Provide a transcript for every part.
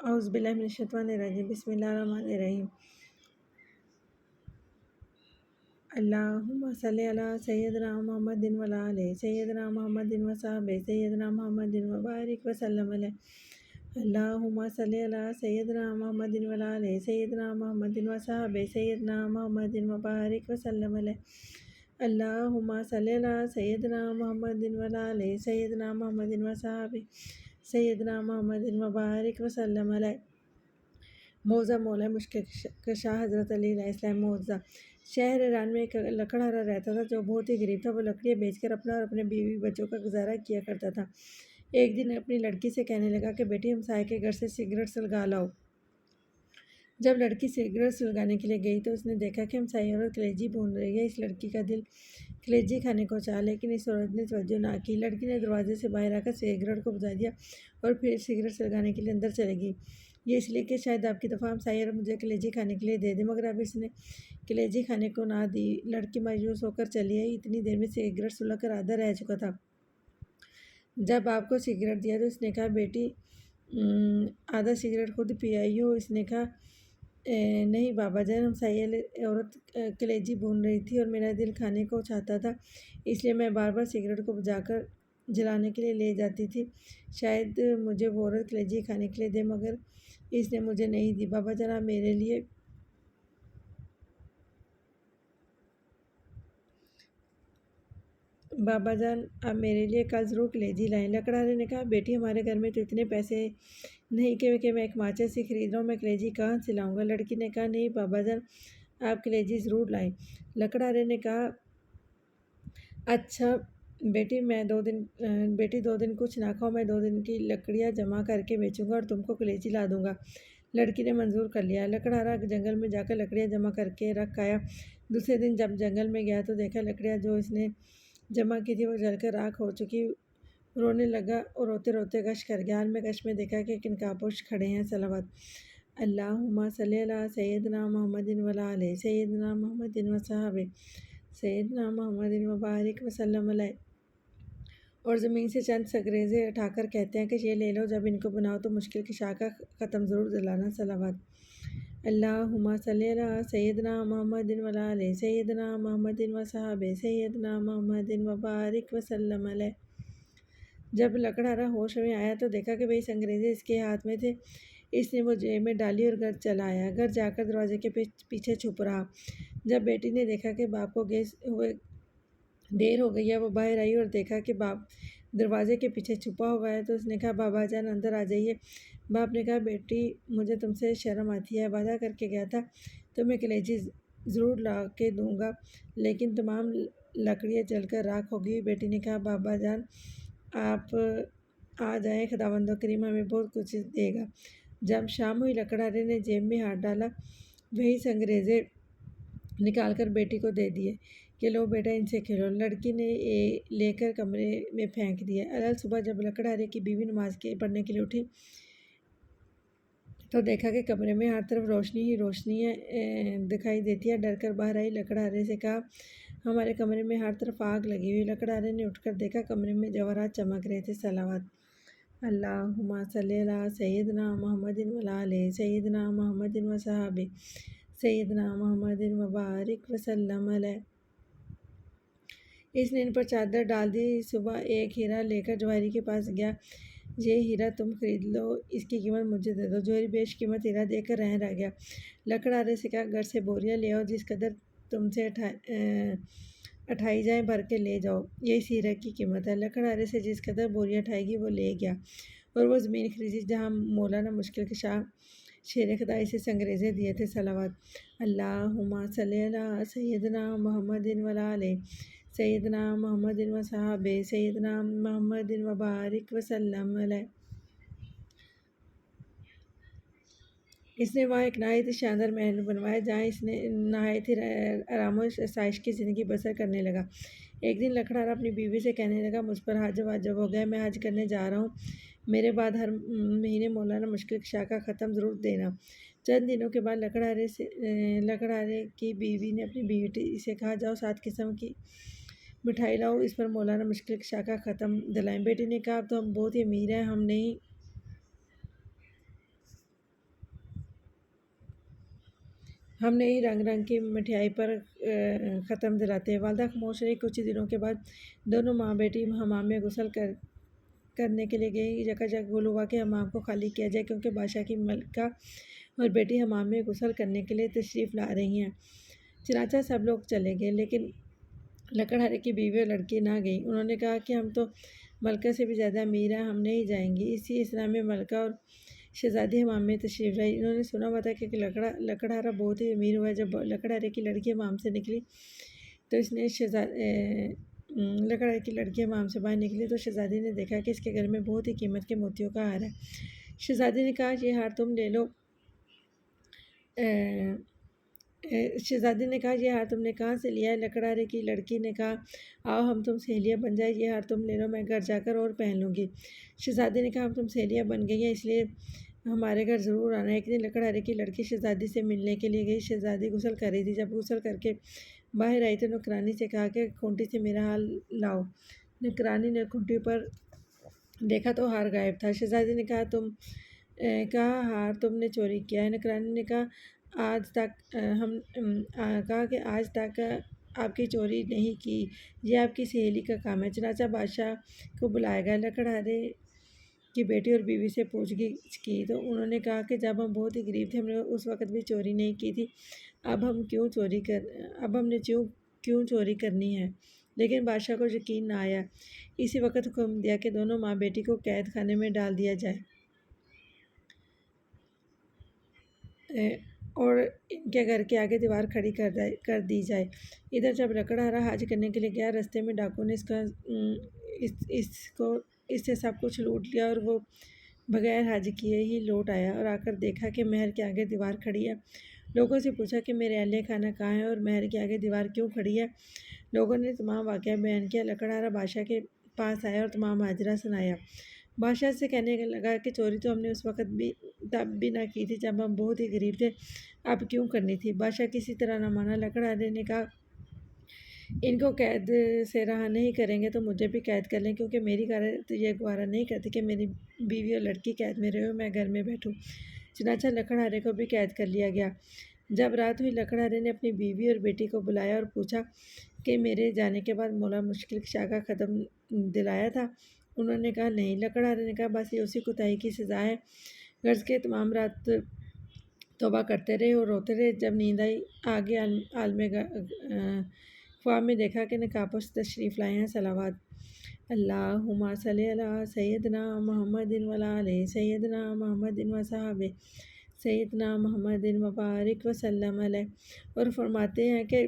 اعوذ باللہ من الشیطان الرجیم، بسم اللہ الرحمن الرحیم۔ اللہم صلی علی سیدنا محمد وعلی آلہ سیدنا محمد وصحبہ سیدنا محمد وبارک وسلم علیہ۔ اللہم صلی علی سیدنا محمد وعلی آلہ سیدنا محمد وصحبہ سیدنا محمد وبارک وسلم علیہ۔ اللہم صلی علی سیدنا محمد وعلی آلہ سیدنا محمد وصحبہ سیدنا محمد وبارک وسلم علیہ۔ موضع مولا مشکل کشا حضرت علی علیہ السلام۔ موضع: شہر ایران میں ایک لکڑہارا رہتا تھا جو بہت ہی غریب تھا۔ وہ لکڑیاں بیچ کر اپنا اور اپنے بیوی بچوں کا گزارا کیا کرتا تھا۔ ایک دن اپنی لڑکی سے کہنے لگا کہ بیٹی ہمسائے کے گھر سے سگریٹ سلگا لاؤ۔ جب لڑکی سگریٹ سلگانے کے لیے گئی تو اس نے دیکھا کہ ہمسائی عورت کلیجی بھون رہی ہے۔ اس لڑکی کا دل کلیجی کھانے کو چاہا، لیکن اس عورت نے توجہ نہ کی۔ لڑکی نے دروازے سے باہر آ کر سگریٹ کو بجھا دیا اور پھر سگریٹ سلگانے کے لیے اندر چلی گئی۔ یہ اس لیے کہ شاید آپ کی دفعہ ہمسائی عورت مجھے کلیجی کھانے کے لیے دے دے، مگر اب اس نے کلیجی کھانے کو نہ دی۔ لڑکی مایوس ہو کر چلی آئی۔ اتنی دیر میں سگریٹ سلگ کر آدھا رہ چکا تھا۔ جب آپ کو سگریٹ دیا تو اس نے کہا بیٹی آدھا سگریٹ خود پی آئی ہو؟ اس نے کہا نہیں بابا جان، ہمسائی عورت کلیجی بھون رہی تھی اور میرا دل کھانے کو چاہتا تھا، اس لیے میں بار بار سگریٹ کو بجھا کر جلانے کے لیے لے جاتی تھی۔ شاید مجھے وہ عورت کلیجی کھانے کے لیے دے، مگر اس نے مجھے نہیں دی۔ بابا جان آپ میرے لیے کل ضرور کلیجی لائیں۔ لکڑہارے نے کہا بیٹی ہمارے گھر میں تو اتنے پیسے نہیں کہ میں ایک ماچس ہی خرید رہا ہوں، میں کلیجی کہاں سے لاؤں گا؟ لڑکی نے کہا نہیں بابا جان، آپ کلیجی ضرور لائیں۔ لکڑہارے نے کہا اچھا بیٹی 2 دن کچھ نہ کھاؤ، میں 2 دن کی لکڑیاں جمع کر کے بیچوں گا اور تم کو کلیجی لا دوں گا۔ لڑکی نے منظور کر لیا۔ لکڑہارا جنگل میں جا کر لکڑیاں جمع کر کے رکھ آیا۔ دوسرے دن جب جنگل میں گیا تو دیکھا لکڑیاں جو اس نے جمع کی تھی وہ جل کر راکھ ہو چکی۔ رونے لگا اور روتے روتے گشت کر گیا۔ حال میں گشت میں دیکھا کہ ایک نقاب پوش کھڑے ہیں۔ صلوات: اللہم صلی علی سیدنا محمد وعلی آلہ سیدنا محمد وصحبہ سیدنا محمد وبارک وسلم علیہ۔ اور زمین سے چند سنگریزے اٹھا کر کہتے ہیں کہ یہ لے لو، جب ان کو بناؤ تو مشکل کشا کا ختم ضرور دلانا۔ صلوات: اللہم صلی علی سیدنا محمد وعلی آلہ سیدنا محمد وصحبہ سیدنا محمد وبارک وسلم علیہ۔ جب لکڑہارا ہوش میں آیا تو دیکھا کہ 22 انگریزے اس کے ہاتھ میں تھے۔ اس نے وہ جیب میں ڈالی اور گھر چلا آیا۔ گھر جا کر دروازے کے پیچھے چھپ رہا۔ جب بیٹی نے دیکھا کہ باپ کو ہوئے دیر ہو گئی ہے، وہ باہر آئی اور دیکھا کہ باپ دروازے کے پیچھے چھپا ہوا ہے تو اس نے کہا بابا جان اندر آ جائیے۔ باپ نے کہا بیٹی مجھے تم سے شرم آتی ہے، وعدہ کر کے گیا تھا تمہیں کلیجی ضرور لا کے دوں گا، لیکن تمام لکڑیاں جل کر راکھ ہو گئی۔ بیٹی نے کہا بابا جان آپ آ جائیں، خداوند کریم ہمیں بہت کچھ دے گا۔ جب شام ہوئی لکڑہارے نے جیب میں ہاتھ ڈالا، 22 انگریزے نکال کر بیٹی کو دے دیے کہ لو بیٹا ان سے کھیلو۔ لڑکی نے لے کر کمرے میں پھینک دیے۔ الصبح جب لکڑہارے کی بیوی نماز پڑھنے کے لیے اٹھی تو دیکھا کہ کمرے میں ہر طرف روشنی ہی روشنی دکھائی دیتی ہے۔ ڈر کر باہر آئی، لکڑہارے سے کہا ہمارے کمرے میں ہر طرف آگ لگی ہوئی۔ لکڑہارے نے اٹھ کر دیکھا کمرے میں جواہرات چمک رہے تھے۔ صلوات: اللہم صلی علی سیدنا محمد وعلی آلہ سیدنا محمد وصحبہ سیدنا محمد وبارک وسلم علیہ۔ اس نے ان پر چادر ڈال دی۔ صبح ایک ہیرا لے کر جوہری کے پاس گیا۔ یہ ہیرا تم خرید لو، اس کی قیمت مجھے دے دو۔ جوہری بیش قیمت ہیرا دے کر رہ گیا۔ لکڑہارے سے کہا گھر سے بوریاں لے آؤ، جس قدر تم سے اٹھائی جائیں بھر کے لے جاؤ، یہ اس ہیرے کی قیمت ہے۔ لکڑہارے سے جس قدر بوریاں اٹھائی گئی وہ لے گیا اور وہ زمین خریدی جہاں مولانا مشکل کشا شیر خدا اسے سنگریزے دیے تھے۔ صلوات: اللہم صلی علی سیدنا محمد وعلی آلہ سیدنا محمد وصحبہ سیدنا محمد وبارک وسلم علیہ۔ اس نے وہاں ایک نہایت ہی شاندار محل بنوایا جہاں اس نے نہایت ہی آرام و آسائش کی زندگی بسر کرنے لگا۔ ایک دن لکڑہارا اپنی بیوی سے کہنے لگا مجھ پر حج واجب ہو گیا ہے، میں حج کرنے جا رہا ہوں، میرے بعد ہر مہینے مولانا مشکل کشا کا ختم ضرور دینا۔ چند دنوں کے بعد لکڑہارے کی بیوی نے اپنی بیٹی سے کہا جاؤ 7 قسم کی مٹھائی لاؤ، اس پر مولانا مشکل کشا کا ختم دلائیں۔ بیٹی نے کہا اب تو ہم بہت ہی امیر ہیں، ہم نہیں ہم نئی رنگ رنگ کی مٹھائی پر ختم دلاتے ہیں۔ والدہ خاموش رہی۔ کچھ دنوں کے بعد دونوں ماں بیٹی حمام میں غسل کرنے کے لیے گئی۔ جگہ جگہ گل ہوا کہ حمام کو خالی کیا جائے کیونکہ بادشاہ کی ملکہ اور بیٹی حمام میں غسل کرنے کے لیے تشریف لا رہی ہیں۔ چنانچہ سب لوگ چلے گئے، لیکن لکڑہارے کی بیوی اور لڑکی نہ گئی۔ انہوں نے کہا کہ ہم تو ملکہ سے بھی زیادہ امیر ہیں، ہم نہیں جائیں گی۔ اسی اثنا میں ملکہ اور شہزادی حمام میں تشریف لائی۔ انہوں نے سنا ہوا تھا کہ لکڑہارا بہت ہی امیر ہوا ہے۔ جب لکڑہارے کی لڑکی حمام سے نکلی تو لکڑہارے کی لڑکی حمام سے باہر نکلی تو شہزادی نے دیکھا کہ اس کے گھر میں بہت ہی قیمت کے موتیوں کا ہار ہے۔ شہزادی نے کہا یہ ہار تم لے لو۔ شہزادی نے کہا یہ ہار تم نے کہاں سے لیا ہے؟ لکڑہارے کی لڑکی نے کہا آؤ ہم تم سہیلیاں بن جائیں، یہ ہار تم لے لو، میں گھر جا کر اور پہن لوں گی۔ شہزادی نے کہا ہم تم سہیلیاں بن گئی ہیں، اس لیے ہمارے گھر ضرور آنا ہے۔ ایک دن لکڑہارے کی لڑکی شہزادی سے ملنے کے لیے گئی۔ شہزادی غسل کر رہی تھی۔ جب غسل کر کے باہر آئی تو نوکرانی سے کہا کہ کھونٹی سے میرا ہار لاؤ۔ نوکرانی نے کھونٹی پر دیکھا تو ہار غائب تھا۔ شہزادی نے کہا ہار تم نے چوری کیا ہے؟ نوکرانی نے کہا کہ آج تک آپ کی چوری نہیں کی، یہ آپ کی سہیلی کا کام ہے۔ چنانچہ بادشاہ کو بلایا گیا۔ لکڑہارے کی بیٹی اور بیوی سے پوچھ گچھ کی تو انہوں نے کہا کہ جب ہم بہت ہی غریب تھے ہم نے اس وقت بھی چوری نہیں کی تھی، اب ہم نے کیوں چوری کرنی ہے؟ لیکن بادشاہ کو یقین نہ آیا۔ اسی وقت حکم دیا کہ دونوں ماں بیٹی کو قید خانے میں ڈال دیا جائے اور ان کے گھر کے آگے دیوار کھڑی کر دی جائے۔ ادھر جب لکڑہارا حج کرنے کے لیے گیا، رستے میں ڈاکو نے اس سے سب کچھ لوٹ لیا اور وہ بغیر حج کیے ہی لوٹ آیا اور آ کر دیکھا کہ محل کے آگے دیوار کھڑی ہے۔ لوگوں سے پوچھا کہ میرے اہل خانہ کہاں ہیں اور محل کے آگے دیوار کیوں کھڑی ہے؟ لوگوں نے تمام واقعہ بیان کیا۔ لکڑہارا بادشاہ کے پاس آیا اور تمام ماجرا سنایا۔ بادشاہ سے کہنے لگا کہ چوری تو ہم نے اس وقت تب بھی نہ کی تھی جب ہم بہت ہی غریب تھے، اب کیوں کرنی تھی؟ بادشاہ کسی طرح نہ مانا۔ لکڑہارے نے کہا ان کو قید سے رہا نہیں کریں گے تو مجھے بھی قید کر لیں، کیونکہ میری غیرت یہ گوارا نہیں کرتی کہ میری بیوی اور لڑکی قید میں رہے اور میں گھر میں بیٹھوں۔ چنانچہ لکڑہارے کو بھی قید کر لیا گیا۔ جب رات ہوئی لکڑہارے نے اپنی بیوی اور بیٹی کو بلایا اور پوچھا کہ میرے جانے کے بعد مولا مشکل کشا کا ختم دلایا تھا؟ انہوں نے کہا نہیں۔ لکڑہارے نے کہا بس یہ اسی کوتاہی کی سزا ہے۔ غرض کے تمام رات توبہ کرتے رہے اور روتے رہے۔ جب نیند آئی آگے عالم خواب میں دیکھا کہ نقابپوش تشریف لائے ہیں۔ صلوات اللہم صلی علی سیدنا محمد وعلی آلہ سیدنا محمد وصحبہ سیدنا محمد وبارک وسلم علیہ، اور فرماتے ہیں کہ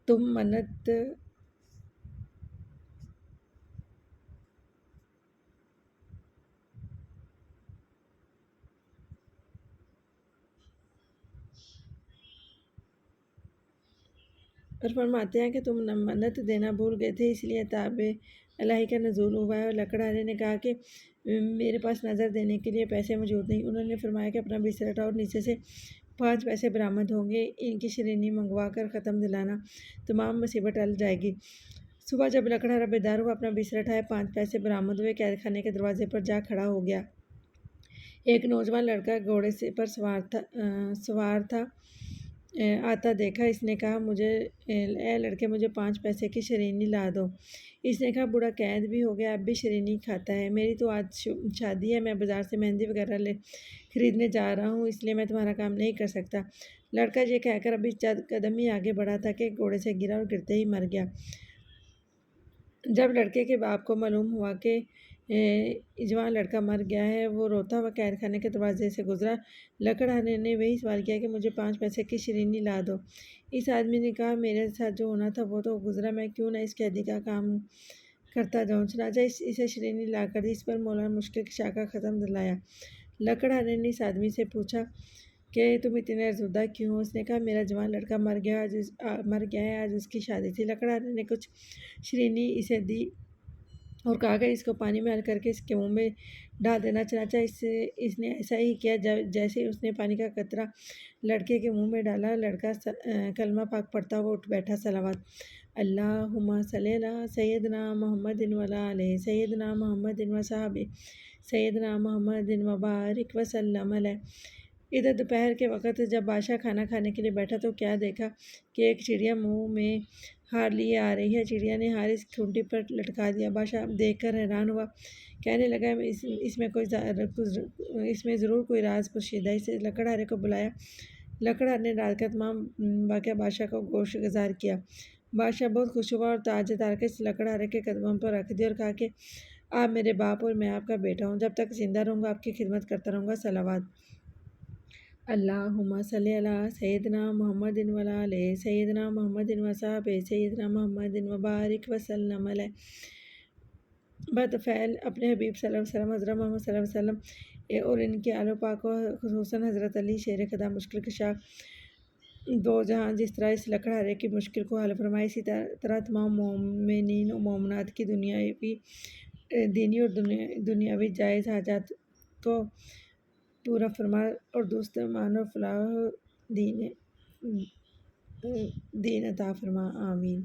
تم منت دینا بھول گئے تھے، اس لیے عذاب الہی کا نزول ہوا ہے۔ اور لکڑہارے نے کہا کہ میرے پاس نظر دینے کے لیے پیسے موجود نہیں۔ انہوں نے فرمایا کہ اپنا بستر اٹھاؤ اور نیچے سے 5 پیسے برآمد ہوں گے، ان کی شیرینی منگوا کر ختم دلانا، تمام مصیبت ٹل جائے گی۔ صبح جب لکڑہارا بیدار ہوا، اپنا بستر اٹھایا، 5 پیسے برآمد ہوئے، قید خانے کے دروازے پر جا کھڑا ہو گیا۔ ایک نوجوان لڑکا گھوڑے پر سوار تھا آتا دیکھا۔ اس نے کہا اے لڑکے مجھے 5 پیسے کی شیرینی لا دو۔ اس نے کہا بوڑھا قید بھی ہو گیا، اب بھی شیرینی کھاتا ہے، میری تو آج شادی ہے، میں بازار سے مہندی وغیرہ خریدنے جا رہا ہوں، اس لیے میں تمہارا کام نہیں کر سکتا۔ لڑکا یہ کہہ کر ابھی چند قدم ہی آگے بڑھا تھا کہ گھوڑے سے گرا اور گرتے ہی مر گیا۔ جب لڑکے کے باپ کو معلوم ہوا کہ جوان لڑکا مر گیا ہے، وہ روتا ہوا قید خانے کے دروازے سے گزرا۔ لکڑہارے نے وہی سوال کیا کہ مجھے 5 پیسے کی شیرینی لا دو۔ اس آدمی نے کہا میرے ساتھ جو ہونا تھا وہ تو گزرا، میں کیوں نہ اس قیدی کا کام کرتا جاؤں؟ چنانچہ اسے شیرینی لا کر دی۔ اس پر مولا مشکل کشا کا ختم دلایا۔ لکڑہارے نے اس آدمی سے پوچھا کہ تم اتنے افسردہ کیوں ہو؟ اس نے کہا میرا جوان لڑکا مر گیا ہے، آج اس کی شادی تھی۔ لکڑہارے نے کچھ شیرینی اسے دی اور کہا کہ اس کو پانی میں حل کر کے اس کے منہ میں ڈال دینا۔ چنانچہ اس نے ایسا ہی کیا۔ جیسے ہی اس نے پانی کا قطرہ لڑکے کے منہ میں ڈالا، لڑکا کلمہ پاک پڑھتا ہوا اٹھ بیٹھا۔ صلوات اللہم صلی علی سیدنا محمد وعلی آلہ سیدنا محمد وصحبہ سیدنا محمد وبارک وسلم علیہ۔ ادھر دوپہر کے وقت جب بادشاہ کھانا کھانے کے لیے بیٹھا تو کیا دیکھا کہ ایک چڑیا منہ میں ہار لیے آ رہی ہے۔ چڑیا نے ہار اس ٹھونٹی پر لٹکا دیا۔ بادشاہ دیکھ کر حیران ہوا، کہنے لگا اس میں ضرور کوئی راز پوشیدہ ہے۔ اسے لکڑہارے کو بلایا۔ لکڑہار نے رات کا تمام واقعہ بادشاہ کو گوش گزار کیا۔ بادشاہ بہت خوش ہوا اور تاج اتار کے لکڑہارے کے قدموں پر رکھ دیا اور کہا کہ آپ میرے باپ اور میں آپ کا بیٹا ہوں، جب تک زندہ رہوں گا آپ کی خدمت کرتا رہوں گا۔ صلوات۔ اللہم صلی علی سیدنا محمد وعلی آل سیدنا محمد وصحبہ سیدنا محمد وبارک وسلم علیہ۔ بطفیل اپنے حبیب صلی اللہ علیہ وسلم، حضرت محمد صلی اللہ علیہ وسلم اور ان کے آل و پاک و خصوصاً حضرت علی شیر خدا مشکل کشا دو جہاں جس طرح اس لکڑہارے کی مشکل کو حل فرمائے، اسی طرح تمام مومنین و مومنات کی دینی اور دنیاوی جائز حاجات کو پورا فرما اور درست ایمان اور فلاح دین عطا فرما، آمین۔